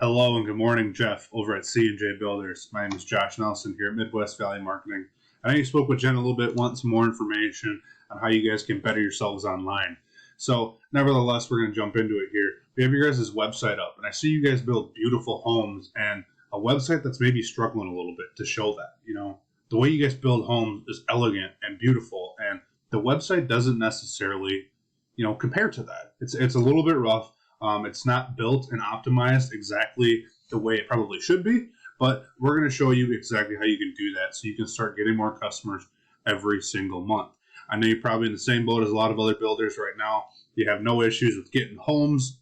Hello and good morning, Jeff, over at C&J Builders. My name is Josh Nelson here at Midwest Valley Marketing. I know you spoke with Jen a little bit, want some more information on how you guys can better yourselves online. So, nevertheless, we're going to jump into it here. We have your guys' website up, and I see you guys build beautiful homes and a website that's maybe struggling a little bit to show that. The way you guys build homes is elegant and beautiful, and the website doesn't necessarily, compare to that. It's a little bit rough. It's not built and optimized exactly the way it probably should be, but we're going to show you exactly how you can do that so you can start getting more customers every single month. I know you're probably in the same boat as a lot of other builders right now. You have no issues with getting homes,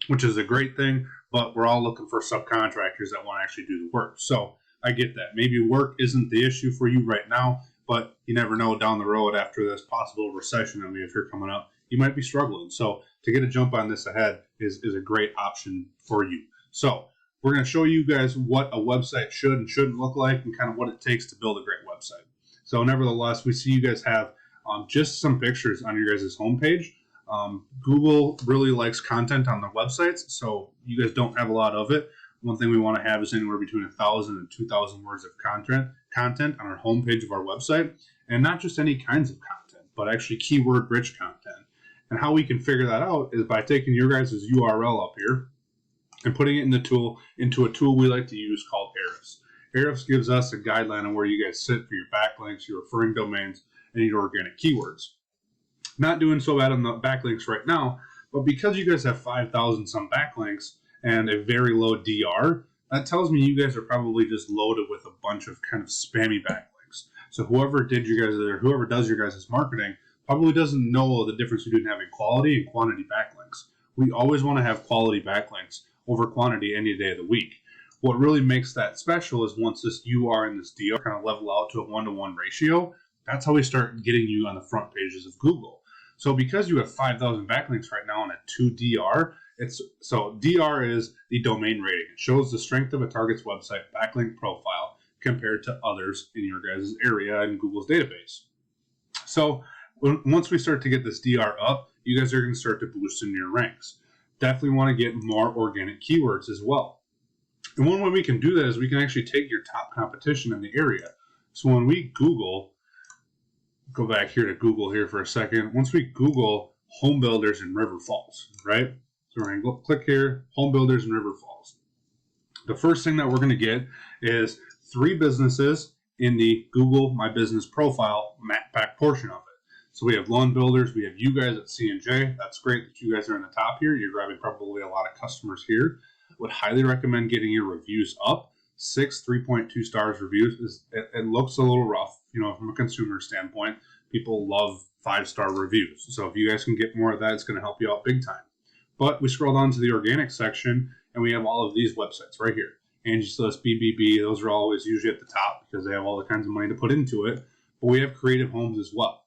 which is a great thing, but we're all looking for subcontractors that want to actually do the work. So I get that. Maybe work isn't the issue for you right now, but you never know down the road after this possible recession that we have here coming up, you might be struggling. So to get a jump on this ahead is a great option for you. So we're going to show you guys what a website should and shouldn't look like and kind of what it takes to build a great website. So nevertheless, we see you guys have just some pictures on your guys' homepage. Google really likes content on their websites, so you guys don't have a lot of it. One thing we want to have is anywhere between 1,000 and 2,000 words of content on our homepage of our website, and not just any kinds of content, but actually keyword-rich content. And how we can figure that out is by taking your guys' URL up here and putting it into a tool we like to use called Ahrefs. Ahrefs gives us a guideline on where you guys sit for your backlinks, your referring domains, and your organic keywords. Not doing so bad on the backlinks right now, but because you guys have 5,000 some backlinks and a very low DR, that tells me you guys are probably just loaded with a bunch of kind of spammy backlinks. So whoever does your guys' marketing probably doesn't know the difference between having quality and quantity backlinks. We always want to have quality backlinks over quantity any day of the week. What really makes that special is once this UR and this DR kind of level out to a 1-to-1 ratio, that's how we start getting you on the front pages of Google. So because you have 5,000 backlinks right now on a 2 DR, DR is the domain rating. It shows the strength of a target's website backlink profile compared to others in your guys' area in Google's database. So once we start to get this DR up, you guys are going to start to boost in your ranks. Definitely want to get more organic keywords as well. And one way we can do that is we can actually take your top competition in the area. So when we Google, go back here to Google here for a second. Once we Google home builders in River Falls, right? So we're going to click here, home builders in River Falls. The first thing that we're going to get is 3 businesses in the Google My Business profile back portion of it. So we have lawn builders, we have you guys at C&J. That's great that you guys are in the top here. You're grabbing probably a lot of customers here. Would highly recommend getting your reviews up. 6 3.2 stars reviews. It looks a little rough, from a consumer standpoint. People love 5-star reviews. So if you guys can get more of that, it's going to help you out big time. But we scroll down to the organic section, and we have all of these websites right here. Angie's List, BBB, those are always usually at the top because they have all the kinds of money to put into it. But we have Creative Homes as well.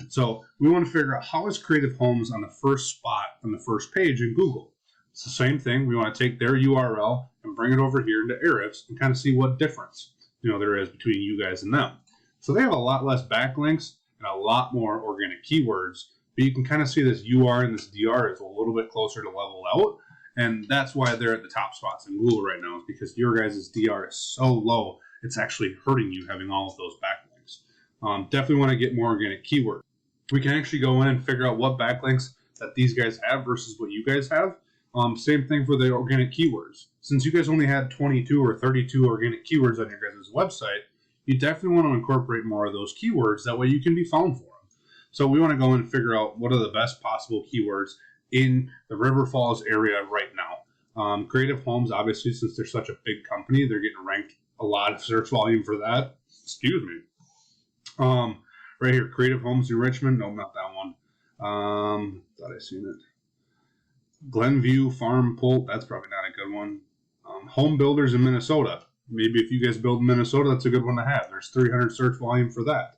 So we want to figure out how is Creative Homes on the first spot on the first page in Google. It's the same thing. We want to take their URL and bring it over here into Ahrefs and kind of see what difference there is between you guys and them. So they have a lot less backlinks and a lot more organic keywords, but you can kind of see this UR and this DR is a little bit closer to level out, and that's why they're at the top spots in Google right now, is because your guys' DR is so low, it's actually hurting you having all of those backlinks. Definitely want to get more organic keywords. We can actually go in and figure out what backlinks that these guys have versus what you guys have. Same thing for the organic keywords. Since you guys only had 22 or 32 organic keywords on your guys' website, you definitely want to incorporate more of those keywords. That way you can be found for them. So we want to go in and figure out what are the best possible keywords in the River Falls area right now. Creative Homes, obviously, since they're such a big company, they're getting ranked a lot of search volume for that. Excuse me. Right here, Creative Homes in Richmond. No, not that one. Thought I seen it. Glenview Farm Pole. That's probably not a good one. Home Builders in Minnesota. Maybe if you guys build in Minnesota, that's a good one to have. There's 300 search volume for that.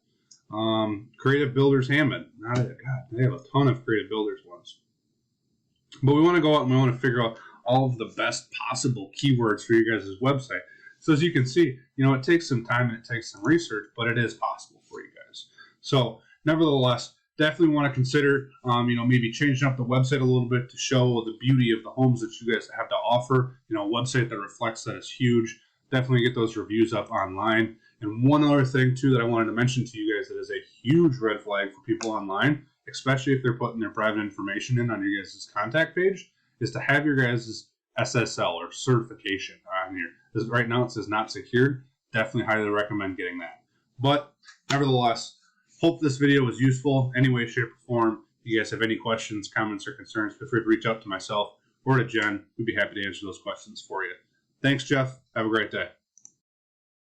Creative Builders Hammond. God, they have a ton of Creative Builders ones. But we want to go out and we want to figure out all of the best possible keywords for your guys' website. So as you can see, it takes some time and it takes some research, but it is possible for you guys. So nevertheless, definitely want to consider, maybe changing up the website a little bit to show the beauty of the homes that you guys have to offer. A website that reflects that is huge. Definitely get those reviews up online. And one other thing, too, that I wanted to mention to you guys that is a huge red flag for people online, especially if they're putting their private information in on your guys' contact page, is to have your guys' SSL or certification on here. This, right now it says not secured. Definitely highly recommend getting that. But nevertheless, hope this video was useful in any way, shape, or form. If you guys have any questions, comments, or concerns, feel free to reach out to myself or to Jen. We'd be happy to answer those questions for you. Thanks, Jeff. Have a great day.